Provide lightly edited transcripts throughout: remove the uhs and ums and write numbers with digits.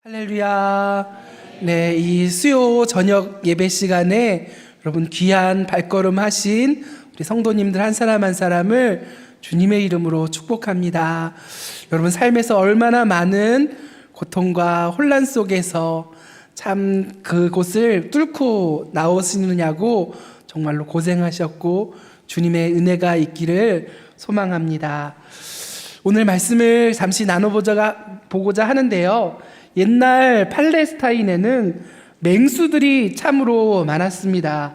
할렐루야. 네, 이 수요 저녁 예배 시간에 여러분 귀한 발걸음 하신 우리 성도님들 한 사람 한 사람을 주님의 이름으로 축복합니다. 여러분 삶에서 얼마나 많은 고통과 혼란 속에서 참 그곳을 뚫고 나오시느냐고 정말로 고생하셨고 주님의 은혜가 있기를 소망합니다. 오늘 말씀을 잠시 나눠보고자 하는데요. 옛날 팔레스타인에는 맹수들이 참으로 많았습니다.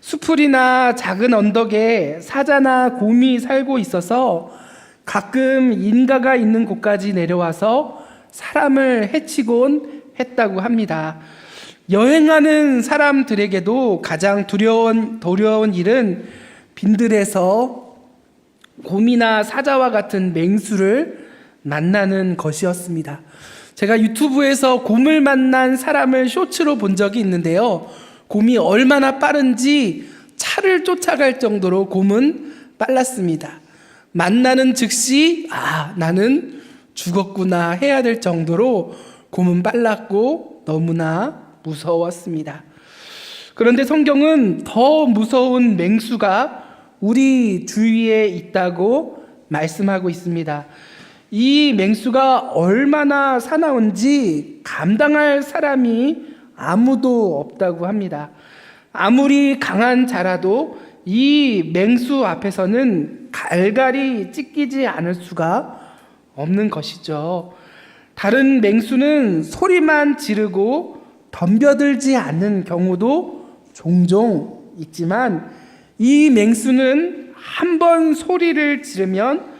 수풀이나 작은 언덕에 사자나 곰이 살고 있어서 가끔 인가가 있는 곳까지 내려와서 사람을 해치곤 했다고 합니다. 여행하는 사람들에게도 가장 두려운 일은 빈들에서 곰이나 사자와 같은 맹수를 만나는 것이었습니다. 제가 유튜브에서 곰을 만난 사람을 쇼츠로 본 적이 있는데요. 곰이 얼마나 빠른지 차를 쫓아갈 정도로 곰은 빨랐습니다. 만나는 즉시 나는 죽었구나 해야 될 정도로 곰은 빨랐고 너무나 무서웠습니다. 그런데 성경은 더 무서운 맹수가 우리 주위에 있다고 말씀하고 있습니다. 이 맹수가 얼마나 사나운지 감당할 사람이 아무도 없다고 합니다. 아무리 강한 자라도 이 맹수 앞에서는 갈갈이 찢기지 않을 수가 없는 것이죠. 다른 맹수는 소리만 지르고 덤벼들지 않는 경우도 종종 있지만 이 맹수는 한 번 소리를 지르면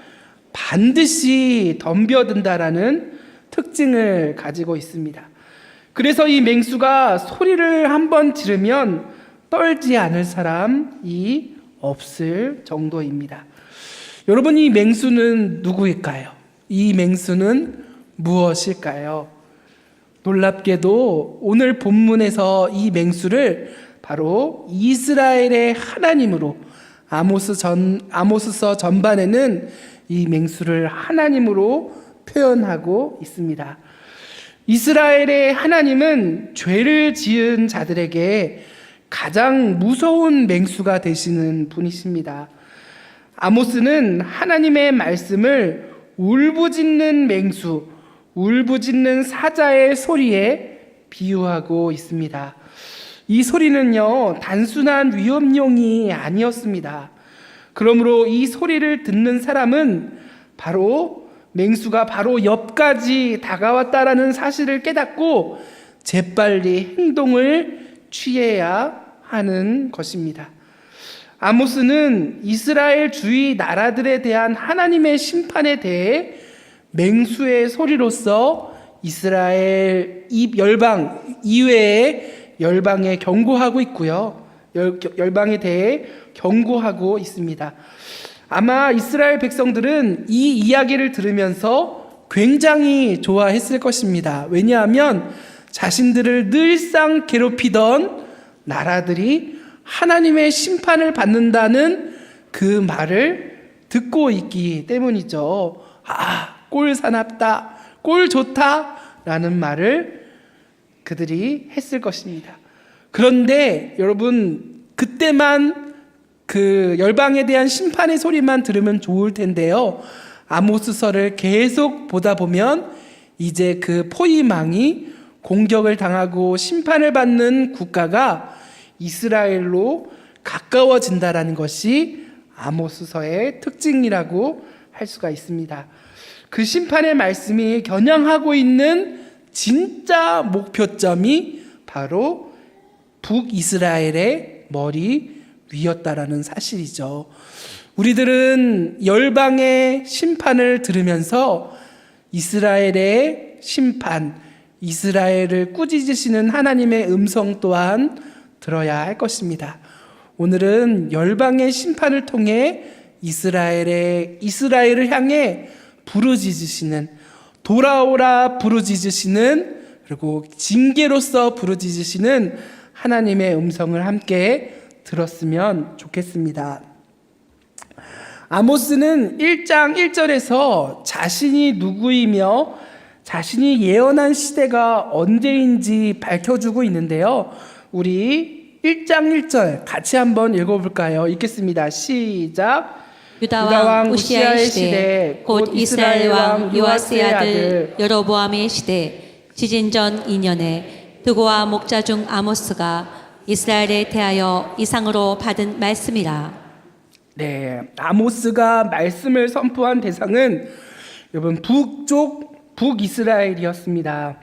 반드시 덤벼든다라는 특징을 가지고 있습니다. 그래서 이 맹수가 소리를 한 번 지르면 떨지 않을 사람이 없을 정도입니다. 여러분, 이 맹수는 누구일까요? 이 맹수는 무엇일까요? 놀랍게도 오늘 본문에서 이 맹수를 바로 이스라엘의 하나님으로 아모스서 전반에는 이 맹수를 하나님으로 표현하고 있습니다. 이스라엘의 하나님은 죄를 지은 자들에게 가장 무서운 맹수가 되시는 분이십니다. 아모스는 하나님의 말씀을 울부짖는 맹수, 울부짖는 사자의 소리에 비유하고 있습니다. 이 소리는요, 단순한 위협용이 아니었습니다. 그러므로 이 소리를 듣는 사람은 바로 맹수가 바로 옆까지 다가왔다라는 사실을 깨닫고 재빨리 행동을 취해야 하는 것입니다. 아모스는 이스라엘 주위 나라들에 대한 하나님의 심판에 대해 맹수의 소리로서 이스라엘 열방 이외의 열방에 경고하고 있고요. 열방에 대해 경고하고 있습니다. 아마 이스라엘 백성들은 이 이야기를 들으면서 굉장히 좋아했을 것입니다. 왜냐하면 자신들을 늘상 괴롭히던 나라들이 하나님의 심판을 받는다는 그 말을 듣고 있기 때문이죠. 꼴 사납다, 꼴 좋다 라는 말을 그들이 했을 것입니다. 그런데 여러분, 그때만 그 열방에 대한 심판의 소리만 들으면 좋을 텐데요. 아모스서를 계속 보다 보면 이제 그 포위망이 공격을 당하고 심판을 받는 국가가 이스라엘로 가까워진다라는 것이 아모스서의 특징이라고 할 수가 있습니다. 그 심판의 말씀이 겨냥하고 있는 진짜 목표점이 바로 북이스라엘의 머리 위였다라는 사실이죠. 우리들은 열방의 심판을 들으면서 이스라엘의 심판, 이스라엘을 꾸짖으시는 하나님의 음성 또한 들어야 할 것입니다. 오늘은 열방의 심판을 통해 이스라엘을 향해 부르짖으시는, 돌아오라 부르짖으시는, 그리고 징계로서 부르짖으시는 하나님의 음성을 함께 들었으면 좋겠습니다. 아모스는 1장 1절에서 자신이 누구이며 자신이 예언한 시대가 언제인지 밝혀주고 있는데요. 우리 1장 1절 같이 한번 읽어볼까요? 읽겠습니다. 시작. 유다 왕 우시아의 시대 곧 이스라엘 왕 요아스의 아들 여로보암의 시대 지진전 2년에 드고와 목자 중 아모스가 이스라엘에 대하여 이상으로 받은 말씀이라. 네, 아모스가 말씀을 선포한 대상은 여러분 북이스라엘이었습니다.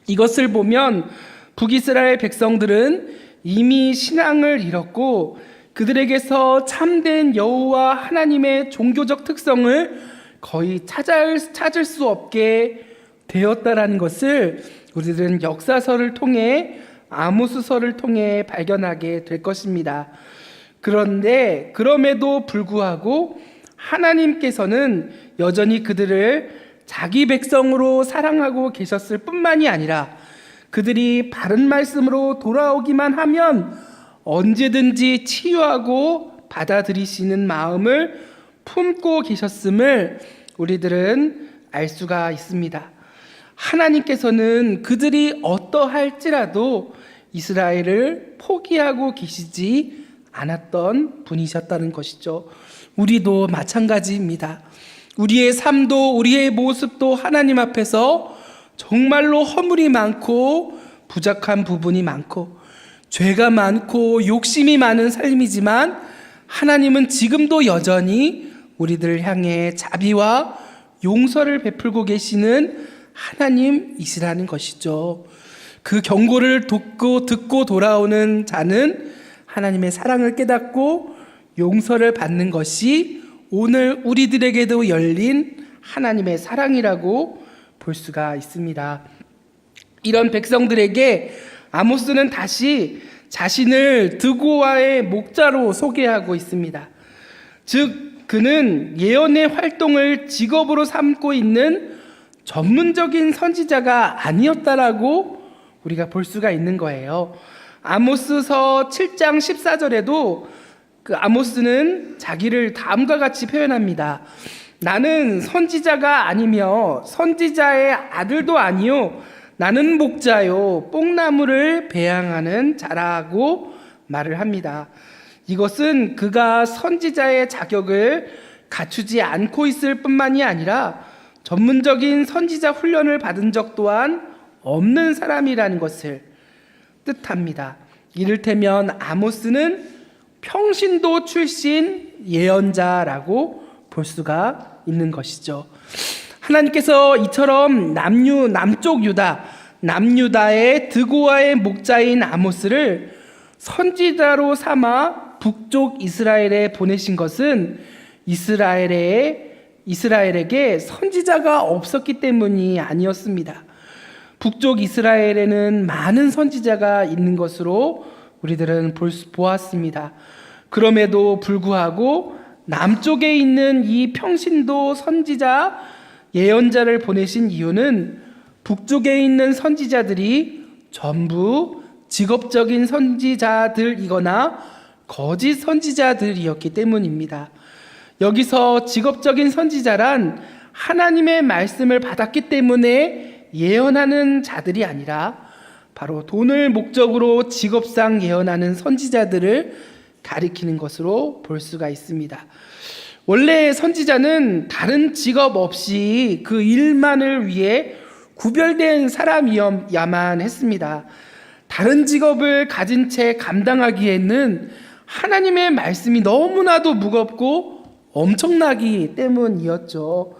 이것을 보면 북이스라엘 백성들은 이미 신앙을 잃었고 그들에게서 참된 여호와 하나님의 종교적 특성을 거의 찾을 수 없게 되었다라는 것을 우리들은 역사서를 통해 아모스서를 통해 발견하게 될 것입니다. 그런데 그럼에도 불구하고 하나님께서는 여전히 그들을 자기 백성으로 사랑하고 계셨을 뿐만이 아니라 그들이 바른 말씀으로 돌아오기만 하면 언제든지 치유하고 받아들이시는 마음을 품고 계셨음을 우리들은 알 수가 있습니다. 하나님께서는 그들이 어떠할지라도 이스라엘을 포기하고 계시지 않았던 분이셨다는 것이죠. 우리도 마찬가지입니다. 우리의 삶도 우리의 모습도 하나님 앞에서 정말로 허물이 많고 부족한 부분이 많고 죄가 많고 욕심이 많은 삶이지만 하나님은 지금도 여전히 우리들을 향해 자비와 용서를 베풀고 계시는 하나님이시라는 것이죠. 그 경고를 듣고 돌아오는 자는 하나님의 사랑을 깨닫고 용서를 받는 것이 오늘 우리들에게도 열린 하나님의 사랑이라고 볼 수가 있습니다. 이런 백성들에게 아모스는 다시 자신을 드고아의 목자로 소개하고 있습니다. 즉 그는 예언의 활동을 직업으로 삼고 있는 전문적인 선지자가 아니었다라고 우리가 볼 수가 있는 거예요. 아모스서 7장 14절에도 그 아모스는 자기를 다음과 같이 표현합니다. 나는 선지자가 아니며 선지자의 아들도 아니요 나는 목자요 뽕나무를 배양하는 자라고 말을 합니다. 이것은 그가 선지자의 자격을 갖추지 않고 있을 뿐만이 아니라 전문적인 선지자 훈련을 받은 적 또한 없는 사람이라는 것을 뜻합니다. 이를테면 아모스는 평신도 출신 예언자라고 볼 수가 있는 것이죠. 하나님께서 이처럼 남쪽 유다, 남유다의 드고아의 목자인 아모스를 선지자로 삼아 북쪽 이스라엘에 보내신 것은 이스라엘에게 선지자가 없었기 때문이 아니었습니다. 북쪽 이스라엘에는 많은 선지자가 있는 것으로 우리들은 보았습니다. 그럼에도 불구하고 남쪽에 있는 이 평신도 선지자 예언자를 보내신 이유는 북쪽에 있는 선지자들이 전부 직업적인 선지자들이거나 거짓 선지자들이었기 때문입니다. 여기서 직업적인 선지자란 하나님의 말씀을 받았기 때문에 예언하는 자들이 아니라 바로 돈을 목적으로 직업상 예언하는 선지자들을 가리키는 것으로 볼 수가 있습니다. 원래 선지자는 다른 직업 없이 그 일만을 위해 구별된 사람이어야만 했습니다. 다른 직업을 가진 채 감당하기에는 하나님의 말씀이 너무나도 무겁고 엄청나기 때문이었죠.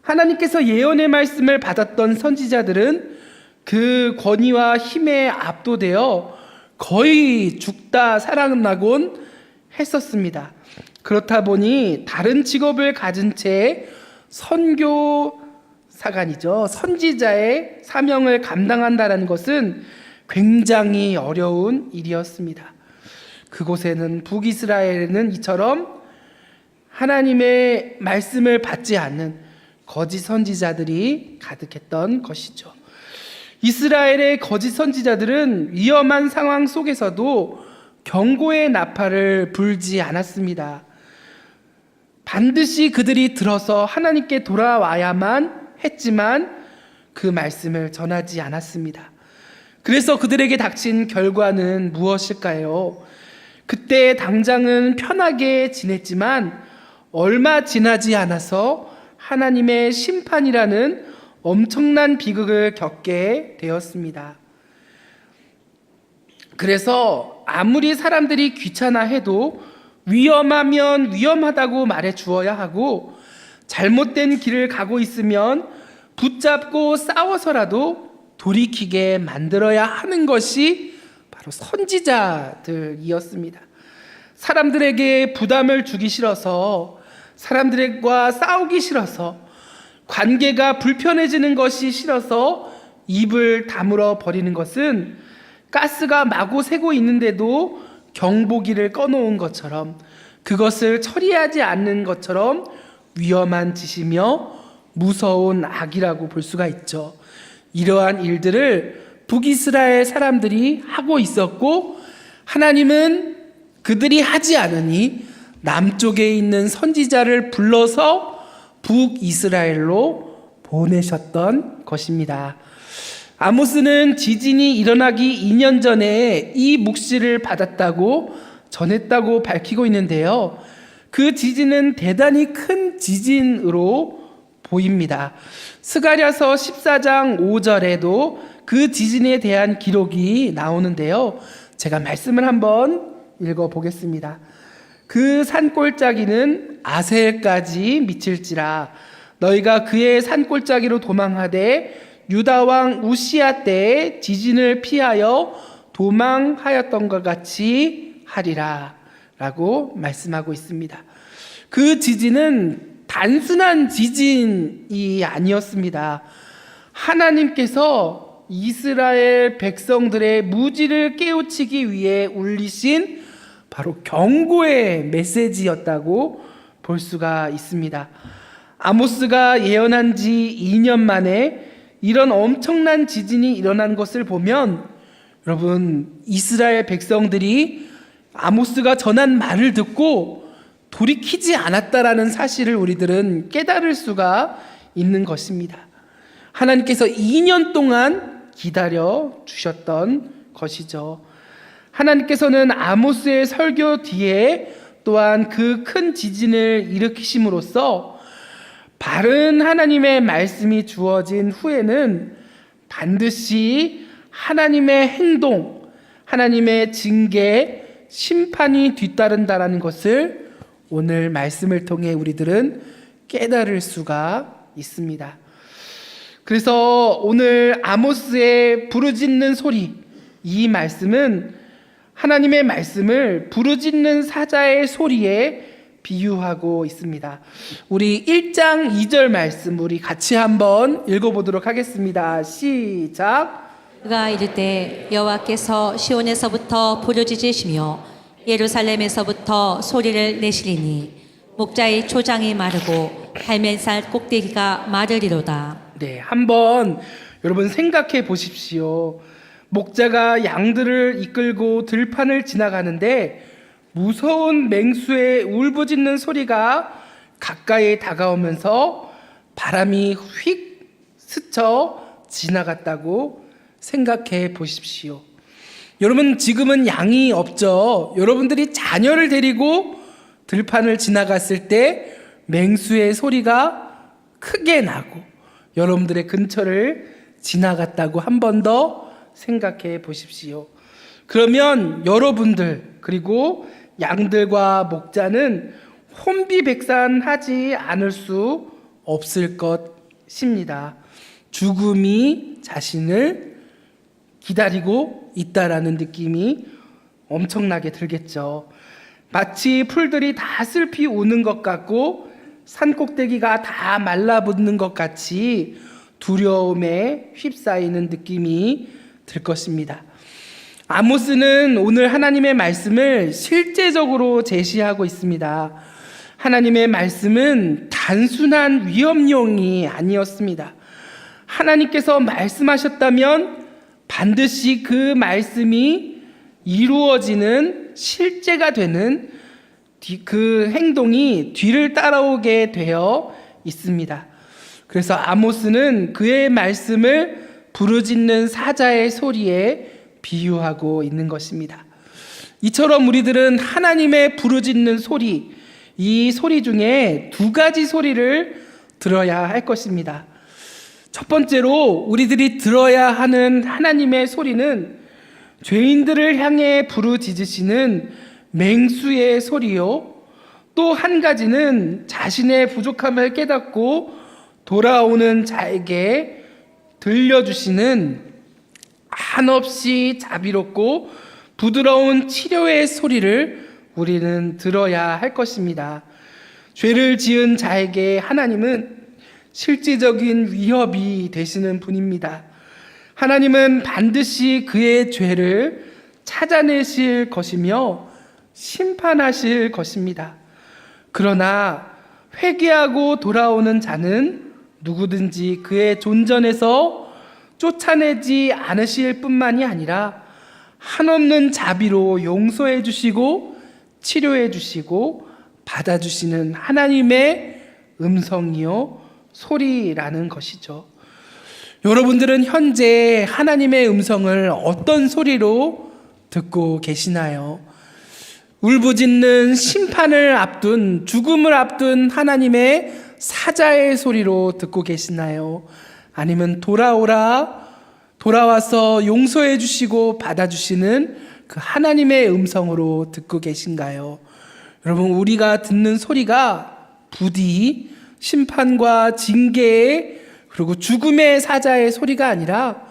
하나님께서 예언의 말씀을 받았던 선지자들은 그 권위와 힘에 압도되어 거의 죽다 살아나곤 했었습니다. 그렇다 보니 다른 직업을 가진 채 선교사관이죠. 선지자의 사명을 감당한다는 것은 굉장히 어려운 일이었습니다. 그곳에는 북이스라엘에는 이처럼 하나님의 말씀을 받지 않는 거짓 선지자들이 가득했던 것이죠. 이스라엘의 거짓 선지자들은 위험한 상황 속에서도 경고의 나팔을 불지 않았습니다. 반드시 그들이 들어서 하나님께 돌아와야만 했지만 그 말씀을 전하지 않았습니다. 그래서 그들에게 닥친 결과는 무엇일까요? 그때 당장은 편하게 지냈지만 얼마 지나지 않아서 하나님의 심판이라는 엄청난 비극을 겪게 되었습니다. 그래서 아무리 사람들이 귀찮아해도 위험하면 위험하다고 말해 주어야 하고, 잘못된 길을 가고 있으면 붙잡고 싸워서라도 돌이키게 만들어야 하는 것이 바로 선지자들이었습니다. 사람들에게 부담을 주기 싫어서, 사람들과 싸우기 싫어서, 관계가 불편해지는 것이 싫어서 입을 다물어 버리는 것은 가스가 마구 새고 있는데도 경보기를 꺼놓은 것처럼, 그것을 처리하지 않는 것처럼 위험한 짓이며 무서운 악이라고 볼 수가 있죠. 이러한 일들을 북이스라엘 사람들이 하고 있었고, 하나님은 그들이 하지 않으니 남쪽에 있는 선지자를 불러서 북이스라엘로 보내셨던 것입니다. 아모스는 지진이 일어나기 2년 전에 이 묵시를 받았다고 전했다고 밝히고 있는데요. 그 지진은 대단히 큰 지진으로 보입니다. 스가랴서 14장 5절에도 그 지진에 대한 기록이 나오는데요. 제가 말씀을 한번 읽어보겠습니다. 그 산골짜기는 아셀까지 미칠지라. 너희가 그의 산골짜기로 도망하되 유다 왕 우시야 때에 지진을 피하여 도망하였던 것 같이 하리라 라고 말씀하고 있습니다. 그 지진은 단순한 지진이 아니었습니다. 하나님께서 이스라엘 백성들의 무지를 깨우치기 위해 울리신 바로 경고의 메시지였다고 볼 수가 있습니다. 아모스가 예언한 지 2년 만에 이런 엄청난 지진이 일어난 것을 보면, 여러분, 이스라엘 백성들이 아모스가 전한 말을 듣고 돌이키지 않았다라는 사실을 우리들은 깨달을 수가 있는 것입니다. 하나님께서 2년 동안 기다려 주셨던 것이죠. 하나님께서는 아모스의 설교 뒤에 또한 그 큰 지진을 일으키심으로써 바른 하나님의 말씀이 주어진 후에는 반드시 하나님의 행동, 하나님의 징계, 심판이 뒤따른다라는 것을 오늘 말씀을 통해 우리들은 깨달을 수가 있습니다. 그래서 오늘 아모스의 부르짖는 소리, 이 말씀은 하나님의 말씀을 부르짖는 사자의 소리에 비유하고 있습니다. 우리 1장 2절 말씀 우리 같이 한번 읽어보도록 하겠습니다. 시작. 그가 이르되 여호와께서 시온에서부터 부르짖으시며 예루살렘에서부터 소리를 내시리니 목자의 초장이 마르고 갈멜살 꼭대기가 마르리로다. 네, 한번 여러분 생각해 보십시오. 목자가 양들을 이끌고 들판을 지나가는데 무서운 맹수의 울부짖는 소리가 가까이 다가오면서 바람이 휙 스쳐 지나갔다고 생각해 보십시오. 여러분, 지금은 양이 없죠. 여러분들이 자녀를 데리고 들판을 지나갔을 때 맹수의 소리가 크게 나고 여러분들의 근처를 지나갔다고 한 번 더 생각해 보십시오. 그러면 여러분들 그리고 양들과 목자는 혼비백산하지 않을 수 없을 것입니다. 죽음이 자신을 기다리고 있다라는 느낌이 엄청나게 들겠죠. 마치 풀들이 다 슬피 우는 것 같고 산꼭대기가 다 말라붙는 것 같이 두려움에 휩싸이는 느낌이 들 것입니다. 아모스는 오늘 하나님의 말씀을 실제적으로 제시하고 있습니다. 하나님의 말씀은 단순한 위협용이 아니었습니다. 하나님께서 말씀하셨다면 반드시 그 말씀이 이루어지는 실제가 되는 그 행동이 뒤를 따라오게 되어 있습니다. 그래서 아모스는 그의 말씀을 부르짖는 사자의 소리에 비유하고 있는 것입니다. 이처럼 우리들은 하나님의 부르짖는 소리, 이 소리 중에 두 가지 소리를 들어야 할 것입니다. 첫 번째로 우리들이 들어야 하는 하나님의 소리는 죄인들을 향해 부르짖으시는 맹수의 소리요, 또 한 가지는 자신의 부족함을 깨닫고 돌아오는 자에게 들려주시는 한없이 자비롭고 부드러운 치료의 소리를 우리는 들어야 할 것입니다. 죄를 지은 자에게 하나님은 실질적인 위협이 되시는 분입니다. 하나님은 반드시 그의 죄를 찾아내실 것이며 심판하실 것입니다. 그러나 회개하고 돌아오는 자는 누구든지 그의 존전에서 쫓아내지 않으실 뿐만이 아니라 한없는 자비로 용서해 주시고 치료해 주시고 받아주시는 하나님의 음성이요 소리라는 것이죠. 여러분들은 현재 하나님의 음성을 어떤 소리로 듣고 계시나요? 울부짖는 심판을 앞둔, 죽음을 앞둔 하나님의 사자의 소리로 듣고 계시나요? 아니면 돌아와서 용서해 주시고 받아주시는 그 하나님의 음성으로 듣고 계신가요? 여러분, 우리가 듣는 소리가 부디 심판과 징계의 그리고 죽음의 사자의 소리가 아니라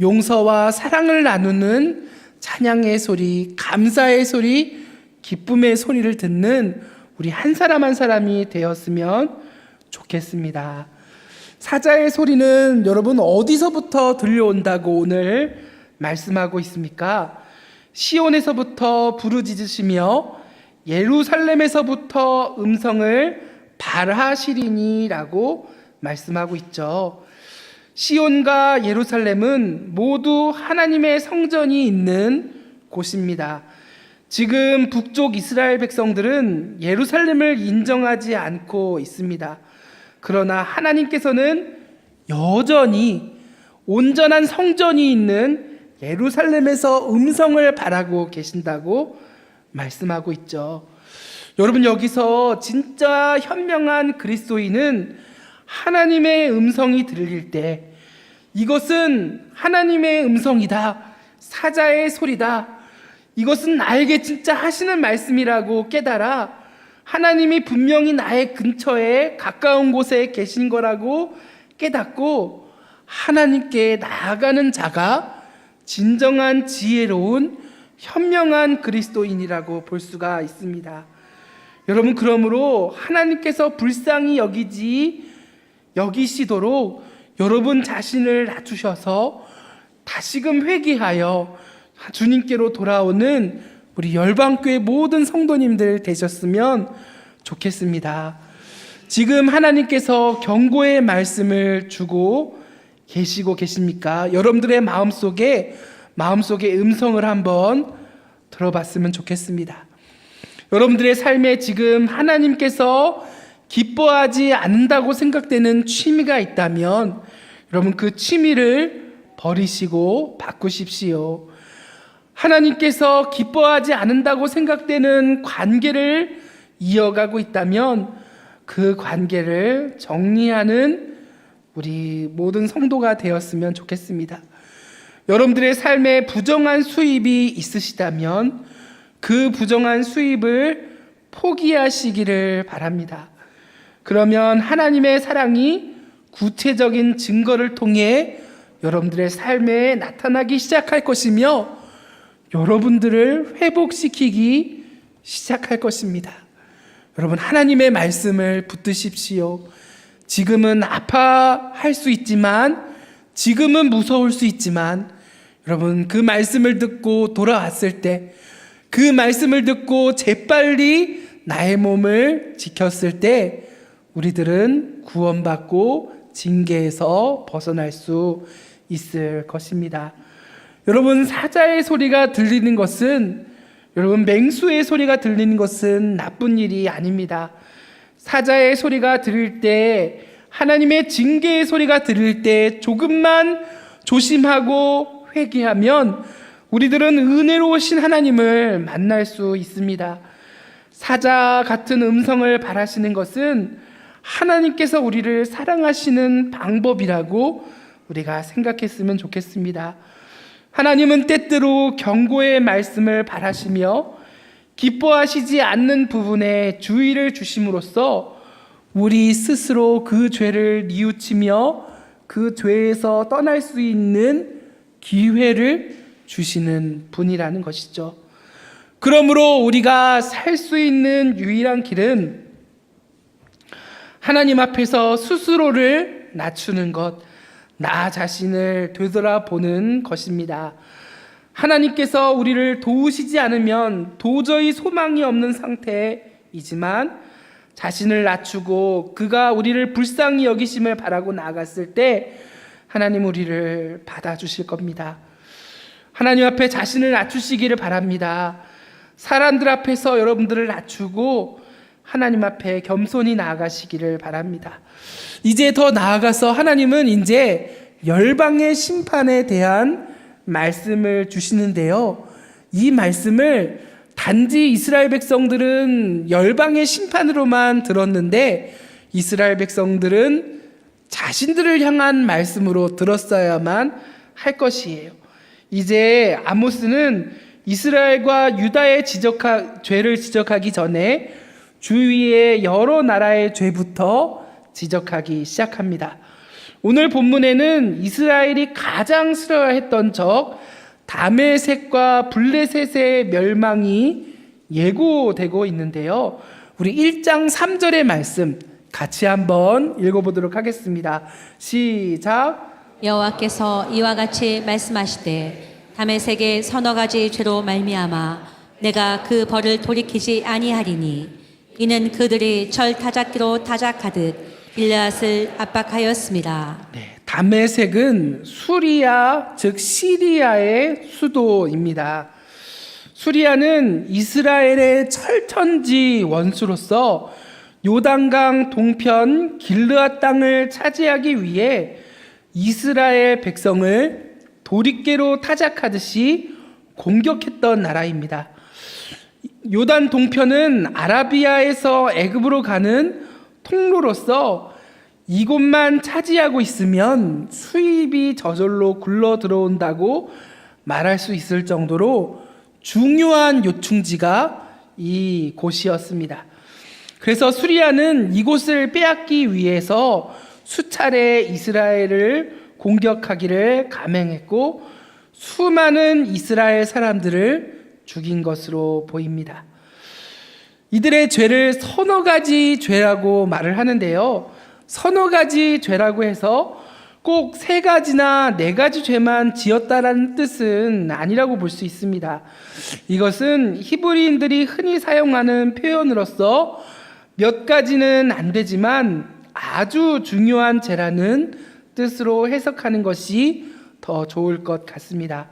용서와 사랑을 나누는 찬양의 소리, 감사의 소리, 기쁨의 소리를 듣는 우리 한 사람 한 사람이 되었으면 좋겠습니다. 사자의 소리는 여러분 어디서부터 들려온다고 오늘 말씀하고 있습니까? 시온에서부터 부르짖으시며 예루살렘에서부터 음성을 발하시리니라고 말씀하고 있죠. 시온과 예루살렘은 모두 하나님의 성전이 있는 곳입니다. 지금 북쪽 이스라엘 백성들은 예루살렘을 인정하지 않고 있습니다. 그러나 하나님께서는 여전히 온전한 성전이 있는 예루살렘에서 음성을 바라고 계신다고 말씀하고 있죠. 여러분, 여기서 진짜 현명한 그리스도인은 하나님의 음성이 들릴 때 이것은 하나님의 음성이다, 사자의 소리다, 이것은 나에게 진짜 하시는 말씀이라고 깨달아 하나님이 분명히 나의 근처에 가까운 곳에 계신 거라고 깨닫고 하나님께 나아가는 자가 진정한 지혜로운 현명한 그리스도인이라고 볼 수가 있습니다. 여러분, 그러므로 하나님께서 불쌍히 여기시도록 여러분 자신을 낮추셔서 다시금 회개하여 주님께로 돌아오는 우리 열방교회 모든 성도님들 되셨으면 좋겠습니다. 지금 하나님께서 경고의 말씀을 주고 계시고 계십니까? 여러분들의 마음속에 음성을 한번 들어봤으면 좋겠습니다. 여러분들의 삶에 지금 하나님께서 기뻐하지 않는다고 생각되는 취미가 있다면 여러분 그 취미를 버리시고 바꾸십시오. 하나님께서 기뻐하지 않는다고 생각되는 관계를 이어가고 있다면 그 관계를 정리하는 우리 모든 성도가 되었으면 좋겠습니다. 여러분들의 삶에 부정한 수입이 있으시다면 그 부정한 수입을 포기하시기를 바랍니다. 그러면 하나님의 사랑이 구체적인 증거를 통해 여러분들의 삶에 나타나기 시작할 것이며 여러분들을 회복시키기 시작할 것입니다. 여러분, 하나님의 말씀을 붙드십시오. 지금은 아파할 수 있지만, 지금은 무서울 수 있지만, 여러분 그 말씀을 듣고 돌아왔을 때, 그 말씀을 듣고 재빨리 나의 몸을 지켰을 때 우리들은 구원받고 징계에서 벗어날 수 있을 것입니다. 여러분, 사자의 소리가 들리는 것은, 여러분 맹수의 소리가 들리는 것은 나쁜 일이 아닙니다. 사자의 소리가 들릴 때 하나님의 징계의 소리가 들릴 때 조금만 조심하고 회개하면 우리들은 은혜로우신 하나님을 만날 수 있습니다. 사자 같은 음성을 바라시는 것은 하나님께서 우리를 사랑하시는 방법이라고 우리가 생각했으면 좋겠습니다. 하나님은 때때로 경고의 말씀을 바라시며 기뻐하시지 않는 부분에 주의를 주심으로써 우리 스스로 그 죄를 뉘우치며 그 죄에서 떠날 수 있는 기회를 주시는 분이라는 것이죠. 그러므로 우리가 살 수 있는 유일한 길은 하나님 앞에서 스스로를 낮추는 것, 나 자신을 되돌아보는 것입니다. 하나님께서 우리를 도우시지 않으면 도저히 소망이 없는 상태이지만 자신을 낮추고 그가 우리를 불쌍히 여기심을 바라고 나아갔을 때 하나님 우리를 받아주실 겁니다. 하나님 앞에 자신을 낮추시기를 바랍니다. 사람들 앞에서 여러분들을 낮추고 하나님 앞에 겸손히 나아가시기를 바랍니다. 이제 더 나아가서 하나님은 이제 열방의 심판에 대한 말씀을 주시는데요. 이 말씀을 단지 이스라엘 백성들은 열방의 심판으로만 들었는데 이스라엘 백성들은 자신들을 향한 말씀으로 들었어야만 할 것이에요. 이제 아모스는 이스라엘과 유다의 죄를 지적하기 전에 주위의 여러 나라의 죄부터 지적하기 시작합니다. 오늘 본문에는 이스라엘이 가장 싫어했던 적 다메섹과 블레셋의 멸망이 예고되고 있는데요. 우리 1장 3절의 말씀 같이 한번 읽어보도록 하겠습니다. 시작. 여호와께서 이와 같이 말씀하시되 다메섹의 서너 가지 죄로 말미암아 내가 그 벌을 돌이키지 아니하리니 이는 그들이 절 타작기로 타작하듯 길르앗을 압박하였습니다. 네, 다메섹은 수리아 즉 시리아의 수도입니다. 수리아는 이스라엘의 철천지 원수로서 요단강 동편 길르앗 땅을 차지하기 위해 이스라엘 백성을 도리깨로 타작하듯이 공격했던 나라입니다. 요단 동편은 아라비아에서 애굽으로 가는 통로로서 이곳만 차지하고 있으면 수입이 저절로 굴러 들어온다고 말할 수 있을 정도로 중요한 요충지가 이 곳이었습니다. 그래서 수리아는 이곳을 빼앗기 위해서 수차례 이스라엘을 공격하기를 감행했고 수많은 이스라엘 사람들을 죽인 것으로 보입니다. 이들의 죄를 서너 가지 죄라고 말을 하는데요. 서너 가지 죄라고 해서 꼭 세 가지나 네 가지 죄만 지었다라는 뜻은 아니라고 볼 수 있습니다. 이것은 히브리인들이 흔히 사용하는 표현으로서 몇 가지는 안 되지만 아주 중요한 죄라는 뜻으로 해석하는 것이 더 좋을 것 같습니다.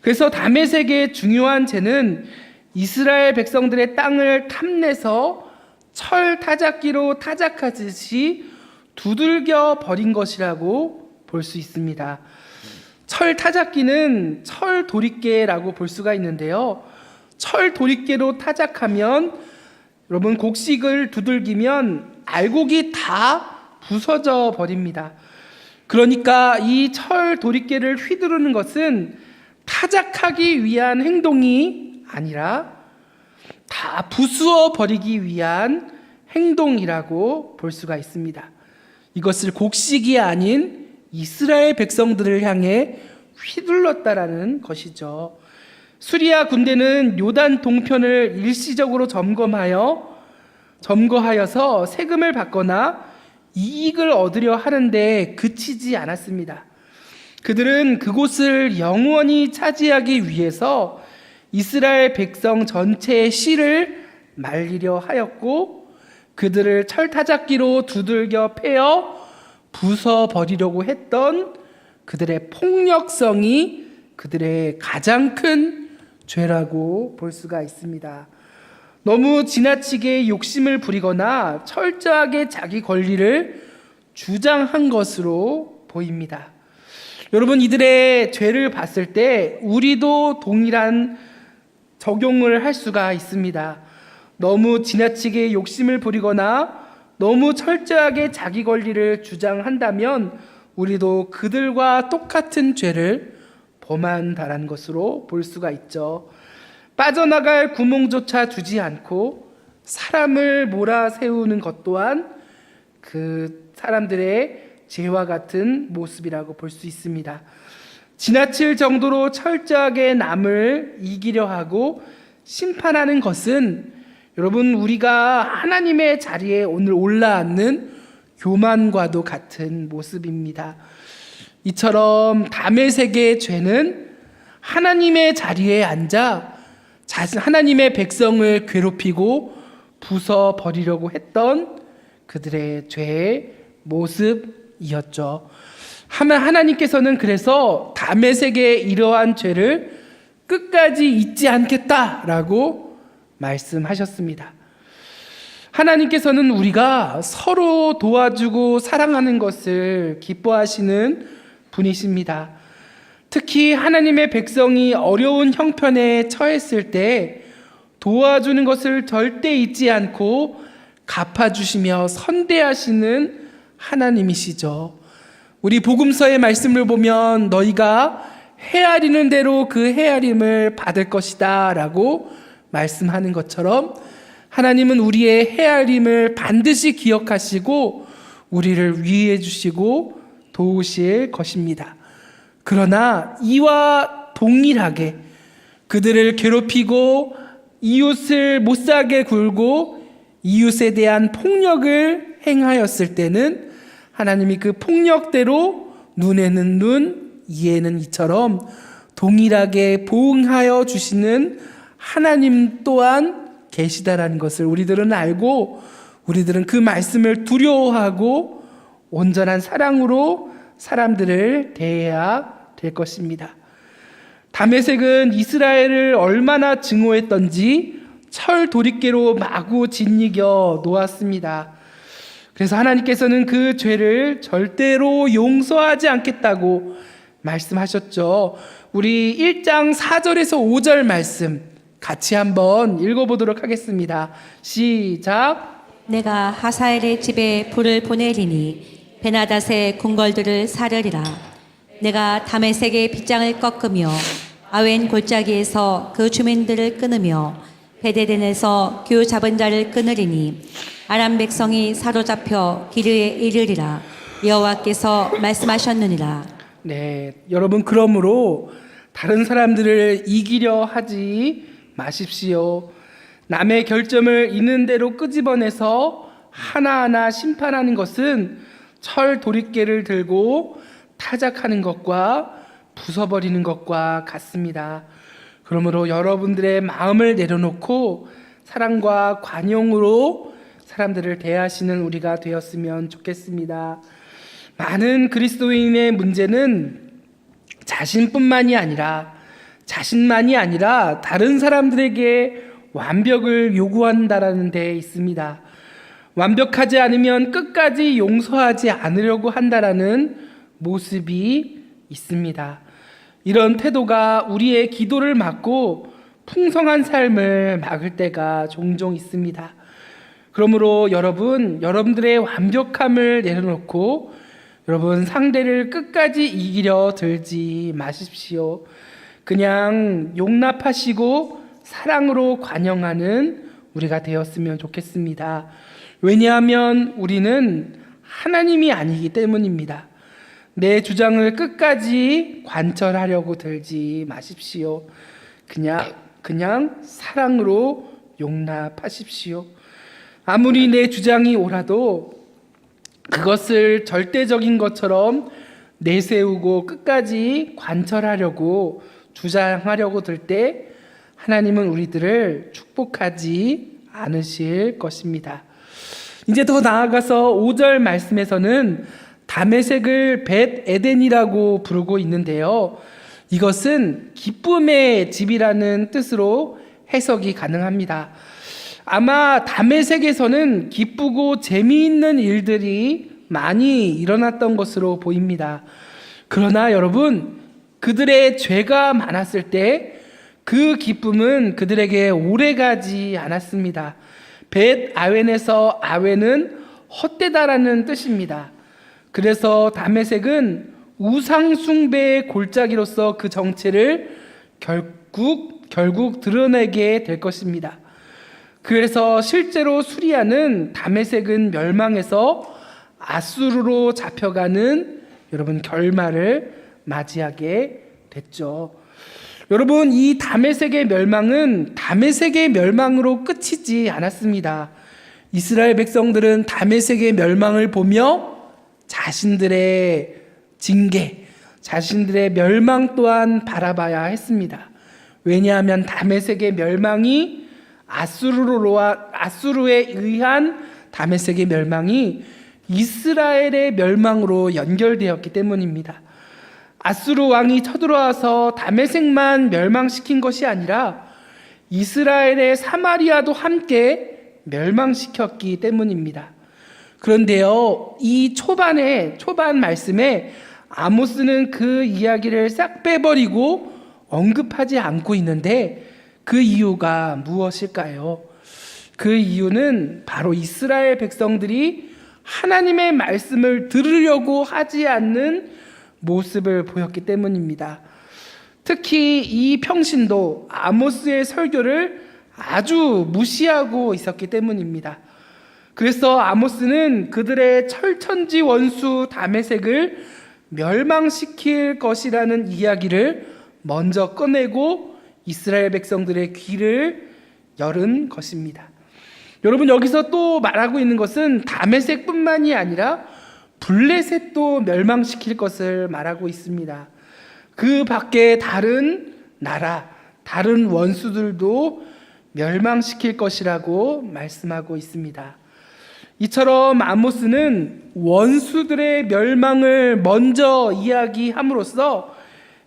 그래서 다메섹의 중요한 죄는 이스라엘 백성들의 땅을 탐내서 철 타작기로 타작하듯이 두들겨 버린 것이라고 볼 수 있습니다. 철 타작기는 철 도리깨라고 볼 수가 있는데요. 철 도리깨로 타작하면 여러분 곡식을 두들기면 알곡이 다 부서져 버립니다. 그러니까 이 철 도리깨를 휘두르는 것은 타작하기 위한 행동이 아니라 다 부수어 버리기 위한 행동이라고 볼 수가 있습니다. 이것을 곡식이 아닌 이스라엘 백성들을 향해 휘둘렀다라는 것이죠. 수리아 군대는 요단 동편을 일시적으로 점거하여서 세금을 받거나 이익을 얻으려 하는데 그치지 않았습니다. 그들은 그곳을 영원히 차지하기 위해서 이스라엘 백성 전체의 씨를 말리려 하였고 그들을 철타작기로 두들겨 패어 부숴버리려고 했던 그들의 폭력성이 그들의 가장 큰 죄라고 볼 수가 있습니다. 너무 지나치게 욕심을 부리거나 철저하게 자기 권리를 주장한 것으로 보입니다. 여러분, 이들의 죄를 봤을 때 우리도 동일한 적용을 할 수가 있습니다. 너무 지나치게 욕심을 부리거나 너무 철저하게 자기 권리를 주장한다면 우리도 그들과 똑같은 죄를 범한다는 것으로 볼 수가 있죠. 빠져나갈 구멍조차 주지 않고 사람을 몰아세우는 것 또한 그 사람들의 죄와 같은 모습이라고 볼 수 있습니다. 지나칠 정도로 철저하게 남을 이기려 하고 심판하는 것은 여러분, 우리가 하나님의 자리에 오늘 올라앉는 교만과도 같은 모습입니다. 이처럼 다메섹의 죄는 하나님의 자리에 앉아 하나님의 백성을 괴롭히고 부숴버리려고 했던 그들의 죄의 모습이었죠. 하나님께서는 그래서 다메섹의 이러한 죄를 끝까지 잊지 않겠다라고 말씀하셨습니다. 하나님께서는 우리가 서로 도와주고 사랑하는 것을 기뻐하시는 분이십니다. 특히 하나님의 백성이 어려운 형편에 처했을 때 도와주는 것을 절대 잊지 않고 갚아주시며 선대하시는 하나님이시죠. 우리 복음서의 말씀을 보면 너희가 헤아리는 대로 그 헤아림을 받을 것이다 라고 말씀하는 것처럼 하나님은 우리의 헤아림을 반드시 기억하시고 우리를 위해 주시고 도우실 것입니다. 그러나 이와 동일하게 그들을 괴롭히고 이웃을 못살게 굴고 이웃에 대한 폭력을 행하였을 때는 하나님이 그 폭력대로 눈에는 눈, 이에는 이처럼 동일하게 보응하여 주시는 하나님 또한 계시다라는 것을 우리들은 알고 우리들은 그 말씀을 두려워하고 온전한 사랑으로 사람들을 대해야 될 것입니다. 다메섹은 이스라엘을 얼마나 증오했던지 철 도리깨로 마구 짓이겨 놓았습니다. 그래서 하나님께서는 그 죄를 절대로 용서하지 않겠다고 말씀하셨죠. 우리 1장 4절에서 5절 말씀 같이 한번 읽어보도록 하겠습니다. 시작. 내가 하사엘의 집에 불을 보내리니 베나닷의 궁궐들을 사르리라. 내가 다메섹의 빗장을 꺾으며 아웬 골짜기에서 그 주민들을 끊으며 베데덴에서 교 잡은 자를 끊으리니 아람 백성이 사로잡혀 기르에 이르리라. 여호와께서 말씀하셨느니라. 네, 여러분, 그러므로 다른 사람들을 이기려 하지 마십시오. 남의 결점을 있는 대로 끄집어내서 하나하나 심판하는 것은 철 도리깨를 들고 타작하는 것과 부숴버리는 것과 같습니다. 그러므로 여러분들의 마음을 내려놓고 사랑과 관용으로 사람들을 대하시는 우리가 되었으면 좋겠습니다. 많은 그리스도인의 문제는 자신만이 아니라 다른 사람들에게 완벽을 요구한다라는 데 있습니다. 완벽하지 않으면 끝까지 용서하지 않으려고 한다라는 모습이 있습니다. 이런 태도가 우리의 기도를 막고 풍성한 삶을 막을 때가 종종 있습니다. 그러므로 여러분들의 완벽함을 내려놓고 여러분 상대를 끝까지 이기려 들지 마십시오. 그냥 용납하시고 사랑으로 관용하는 우리가 되었으면 좋겠습니다. 왜냐하면 우리는 하나님이 아니기 때문입니다. 내 주장을 끝까지 관철하려고 들지 마십시오. 그냥 사랑으로 용납하십시오. 아무리 내 주장이 옳아도 그것을 절대적인 것처럼 내세우고 끝까지 관철하려고 주장하려고 들 때 하나님은 우리들을 축복하지 않으실 것입니다. 이제 더 나아가서 5절 말씀에서는 다메섹을 벳 에덴이라고 부르고 있는데요. 이것은 기쁨의 집이라는 뜻으로 해석이 가능합니다. 아마 다메섹에서는 기쁘고 재미있는 일들이 많이 일어났던 것으로 보입니다. 그러나 여러분, 그들의 죄가 많았을 때 그 기쁨은 그들에게 오래가지 않았습니다. 벳 아웬에서 아웬은 헛되다라는 뜻입니다. 그래서 다메섹은 우상 숭배의 골짜기로서 그 정체를 결국 드러내게 될 것입니다. 그래서 실제로 수리아는 다메섹은 멸망해서 아수르로 잡혀가는 여러분 결말을 맞이하게 됐죠. 여러분, 이 다메섹의 멸망은 다메섹의 멸망으로 끝이지 않았습니다. 이스라엘 백성들은 다메섹의 멸망을 보며 자신들의 징계, 자신들의 멸망 또한 바라봐야 했습니다. 왜냐하면 다메섹의 멸망이 아수르에 의한 다메섹의 멸망이 이스라엘의 멸망으로 연결되었기 때문입니다. 아수르 왕이 쳐들어와서 다메섹만 멸망시킨 것이 아니라 이스라엘의 사마리아도 함께 멸망시켰기 때문입니다. 그런데요, 이 초반 말씀에 아모스는 그 이야기를 싹 빼버리고 언급하지 않고 있는데 그 이유가 무엇일까요? 그 이유는 바로 이스라엘 백성들이 하나님의 말씀을 들으려고 하지 않는 모습을 보였기 때문입니다. 특히 이 평신도 아모스의 설교를 아주 무시하고 있었기 때문입니다. 그래서 아모스는 그들의 철천지 원수 다메섹을 멸망시킬 것이라는 이야기를 먼저 꺼내고 이스라엘 백성들의 귀를 열은 것입니다. 여러분, 여기서 또 말하고 있는 것은 다메섹뿐만이 아니라 블레셋도 멸망시킬 것을 말하고 있습니다. 그 밖에 다른 나라, 다른 원수들도 멸망시킬 것이라고 말씀하고 있습니다. 이처럼 아모스는 원수들의 멸망을 먼저 이야기함으로써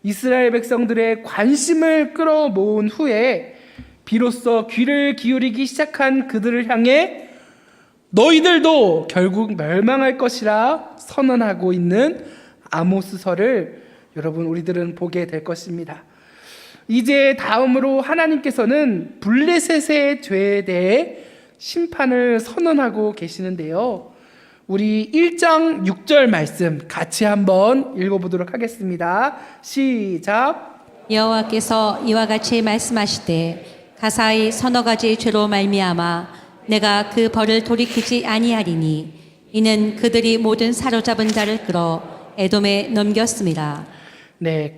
이스라엘 백성들의 관심을 끌어모은 후에 비로소 귀를 기울이기 시작한 그들을 향해 너희들도 결국 멸망할 것이라 선언하고 있는 아모스서를 여러분 우리들은 보게 될 것입니다. 이제 다음으로 하나님께서는 블레셋의 죄에 대해 심판을 선언하고 계시는데요. 우리 1장 6절 말씀 같이 한번 읽어보도록 하겠습니다. 시작. 여호와께서 이와 같이 말씀하시되 가사의 서너 가지 죄로 말미암아 내가 그 벌을 돌이키지 아니하리니 이는 그들이 모든 사로잡은 자를 끌어 에돔에 넘겼습니다. 네,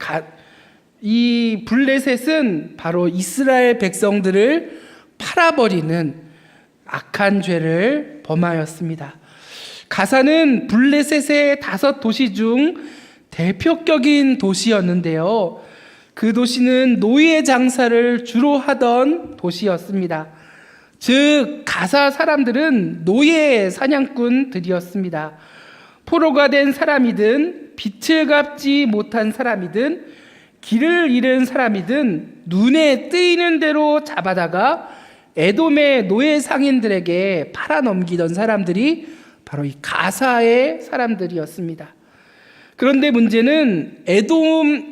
이 블레셋은 바로 이스라엘 백성들을 팔아버리는 악한 죄를 범하였습니다. 가사는 블레셋의 5도시 중 대표격인 도시였는데요. 그 도시는 노예 장사를 주로 하던 도시였습니다. 즉 가사 사람들은 노예 사냥꾼들이었습니다. 포로가 된 사람이든 빛을 갚지 못한 사람이든 길을 잃은 사람이든 눈에 띄는 대로 잡아다가 에돔의 노예 상인들에게 팔아넘기던 사람들이 바로 이 가사의 사람들이었습니다. 그런데 문제는 에돔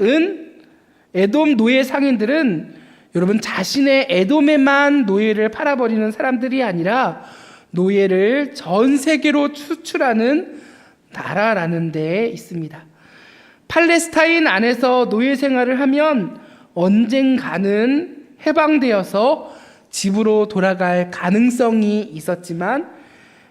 노예 상인들은 여러분 자신의 에돔에만 노예를 팔아버리는 사람들이 아니라 노예를 전 세계로 수출하는 나라라는 데 있습니다. 팔레스타인 안에서 노예 생활을 하면 언젠가는 해방되어서 집으로 돌아갈 가능성이 있었지만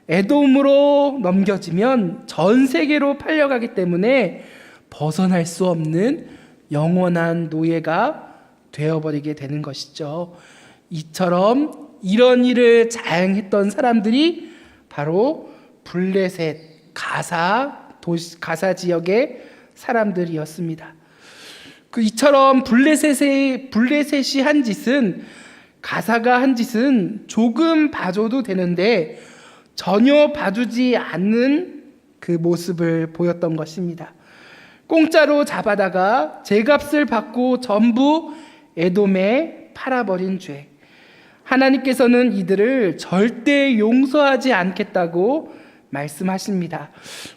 에돔으로 넘겨지면 전 세계로 팔려가기 때문에 벗어날 수 없는 영원한 노예가 되어버리게 되는 것이죠. 이처럼 이런 일을 자행했던 사람들이 바로 블레셋 가사 지역의 사람들이었습니다. 이처럼 블레셋이 한 짓은 가사가 한 짓은 조금 봐줘도 되는데 전혀 봐주지 않는 그 모습을 보였던 것입니다. 공짜로 잡아다가 제값을 받고 전부 에돔에 팔아버린 죄. 하나님께서는 이들을 절대 용서하지 않겠다고 말씀하십니다.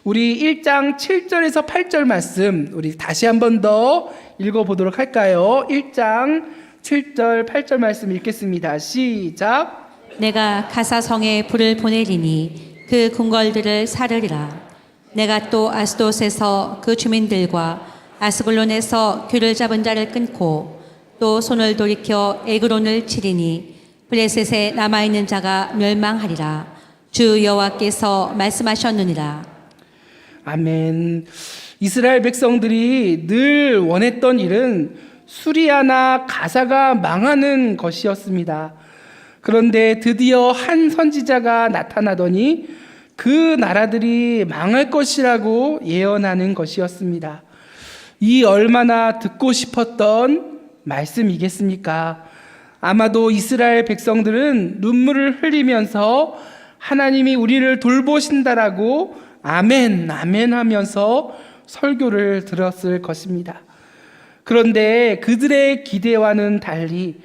우리 1장 7절에서 8절 말씀 우리 다시 한 번 더 읽어보도록 할까요? 1장 7절 8절 말씀 읽겠습니다. 시작. 내가 가사성에 불을 보내리니 그 궁궐들을 사르리라. 내가 또 아스돗에서 그 주민들과 아스글론에서 귤을 잡은 자를 끊고 또 손을 돌이켜 에그론을 치리니 블레셋에 남아있는 자가 멸망하리라. 주 여호와께서 말씀하셨느니라. 아멘. 이스라엘 백성들이 늘 원했던 일은 수리아나 가사가 망하는 것이었습니다. 그런데 드디어 한 선지자가 나타나더니 그 나라들이 망할 것이라고 예언하는 것이었습니다. 이 얼마나 듣고 싶었던 말씀이겠습니까? 아마도 이스라엘 백성들은 눈물을 흘리면서 하나님이 우리를 돌보신다라고 아멘, 아멘 하면서 설교를 들었을 것입니다. 그런데 그들의 기대와는 달리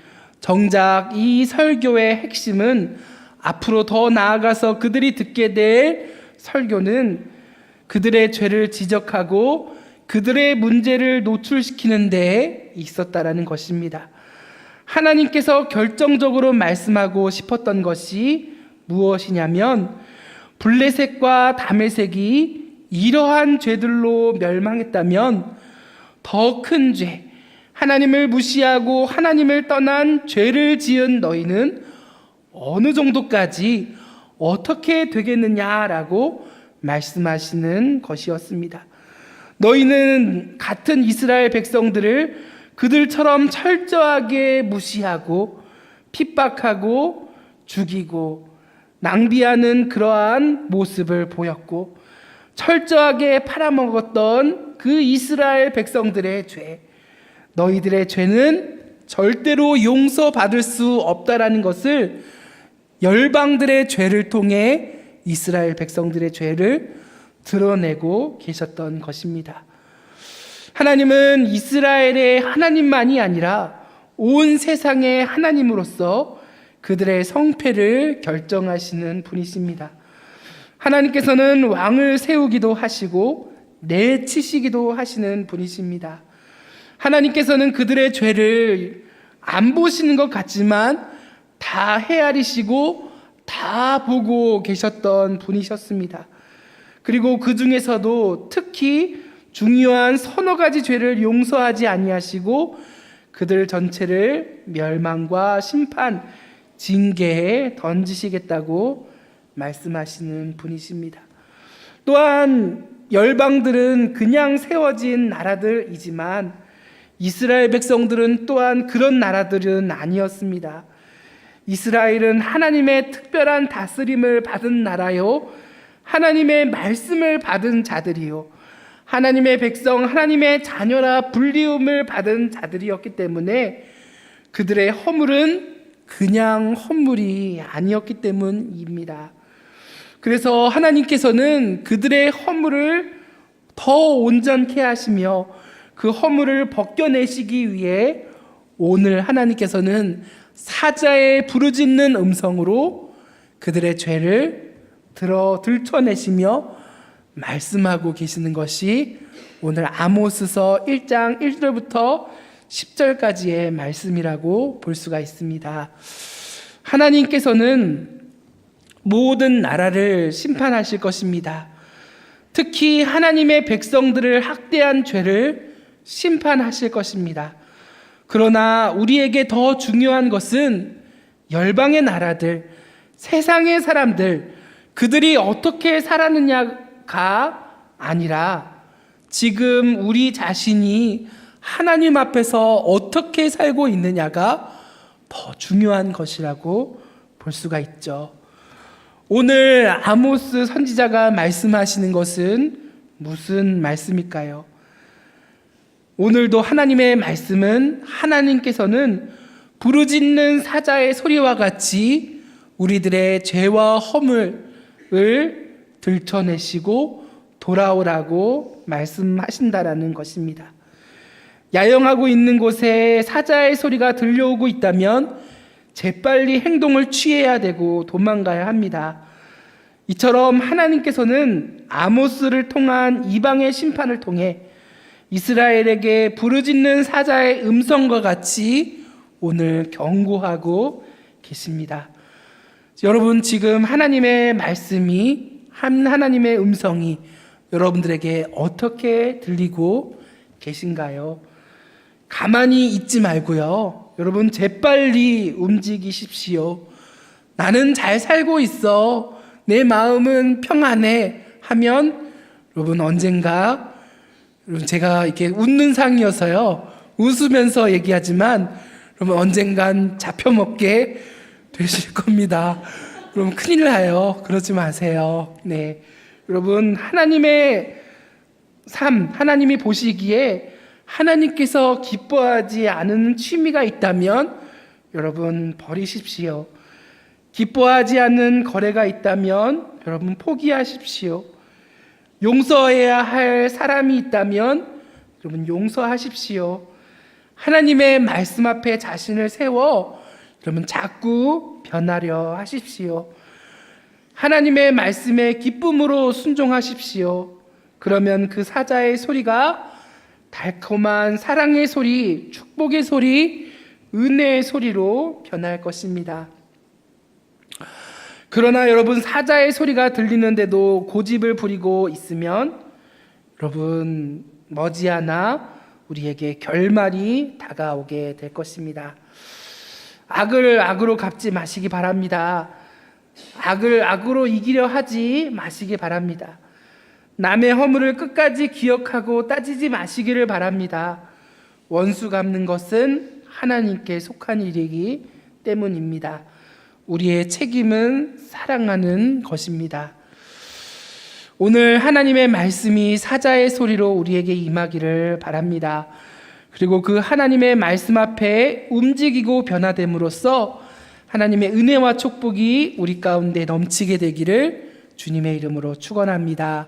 정작 이 설교의 핵심은 앞으로 더 나아가서 그들이 듣게 될 설교는 그들의 죄를 지적하고 그들의 문제를 노출시키는 데 있었다라는 것입니다. 하나님께서 결정적으로 말씀하고 싶었던 것이 무엇이냐면 블레셋과 다메섹이 이러한 죄들로 멸망했다면 더 큰 죄, 하나님을 무시하고 하나님을 떠난 죄를 지은 너희는 어느 정도까지 어떻게 되겠느냐라고 말씀하시는 것이었습니다. 너희는 같은 이스라엘 백성들을 그들처럼 철저하게 무시하고 핍박하고 죽이고 낭비하는 그러한 모습을 보였고 철저하게 팔아먹었던 그 이스라엘 백성들의 죄, 너희들의 죄는 절대로 용서받을 수 없다라는 것을 열방들의 죄를 통해 이스라엘 백성들의 죄를 드러내고 계셨던 것입니다. 하나님은 이스라엘의 하나님만이 아니라 온 세상의 하나님으로서 그들의 성패를 결정하시는 분이십니다. 하나님께서는 왕을 세우기도 하시고 내치시기도 하시는 분이십니다. 하나님께서는 그들의 죄를 안 보시는 것 같지만 다 헤아리시고 다 보고 계셨던 분이셨습니다. 그리고 그 중에서도 특히 중요한 서너 가지 죄를 용서하지 아니하시고 그들 전체를 멸망과 심판, 징계에 던지시겠다고 말씀하시는 분이십니다. 또한 열방들은 그냥 세워진 나라들이지만 이스라엘 백성들은 또한 그런 나라들은 아니었습니다. 이스라엘은 하나님의 특별한 다스림을 받은 나라요, 하나님의 말씀을 받은 자들이요, 하나님의 백성, 하나님의 자녀라 불리움을 받은 자들이었기 때문에 그들의 허물은 그냥 허물이 아니었기 때문입니다. 그래서 하나님께서는 그들의 허물을 더 온전케 하시며 그 허물을 벗겨내시기 위해 오늘 하나님께서는 사자의 부르짖는 음성으로 그들의 죄를 들춰내시며 말씀하고 계시는 것이 오늘 아모스서 1장 1절부터 10절까지의 말씀이라고 볼 수가 있습니다. 하나님께서는 모든 나라를 심판하실 것입니다. 특히 하나님의 백성들을 학대한 죄를 심판하실 것입니다. 그러나 우리에게 더 중요한 것은 열방의 나라들, 세상의 사람들, 그들이 어떻게 살았느냐가 아니라 지금 우리 자신이 하나님 앞에서 어떻게 살고 있느냐가 더 중요한 것이라고 볼 수가 있죠. 오늘 아모스 선지자가 말씀하시는 것은 무슨 말씀일까요? 오늘도 하나님의 말씀은 하나님께서는 부르짖는 사자의 소리와 같이 우리들의 죄와 허물을 들춰내시고 돌아오라고 말씀하신다라는 것입니다. 야영하고 있는 곳에 사자의 소리가 들려오고 있다면 재빨리 행동을 취해야 되고 도망가야 합니다. 이처럼 하나님께서는 아모스를 통한 이방의 심판을 통해 이스라엘에게 부르짖는 사자의 음성과 같이 오늘 경고하고 계십니다. 여러분, 지금 하나님의 말씀이, 하나님의 음성이 여러분들에게 어떻게 들리고 계신가요? 가만히 있지 말고요. 여러분, 재빨리 움직이십시오. 나는 잘 살고 있어. 내 마음은 평안해. 하면 여러분, 언젠가, 여러분, 제가 이렇게 웃는 상이어서요, 웃으면서 얘기하지만 여러분, 언젠간 잡혀먹게 되실 겁니다. 여러분, 큰일 나요. 그러지 마세요. 네, 여러분, 하나님의 삶, 하나님이 보시기에 하나님께서 기뻐하지 않은 취미가 있다면 여러분, 버리십시오. 기뻐하지 않는 거래가 있다면 여러분, 포기하십시오. 용서해야 할 사람이 있다면 여러분, 용서하십시오. 하나님의 말씀 앞에 자신을 세워 여러분, 자꾸 변하려 하십시오. 하나님의 말씀에 기쁨으로 순종하십시오. 그러면 그 사자의 소리가 달콤한 사랑의 소리, 축복의 소리, 은혜의 소리로 변할 것입니다. 그러나 여러분, 사자의 소리가 들리는데도 고집을 부리고 있으면 여러분, 머지않아 우리에게 결말이 다가오게 될 것입니다. 악을 악으로 갚지 마시기 바랍니다. 악을 악으로 이기려 하지 마시기 바랍니다. 남의 허물을 끝까지 기억하고 따지지 마시기를 바랍니다. 원수 갚는 것은 하나님께 속한 일이기 때문입니다. 우리의 책임은 사랑하는 것입니다. 오늘 하나님의 말씀이 사자의 소리로 우리에게 임하기를 바랍니다. 그리고 그 하나님의 말씀 앞에 움직이고 변화됨으로써 하나님의 은혜와 축복이 우리 가운데 넘치게 되기를 주님의 이름으로 축원합니다.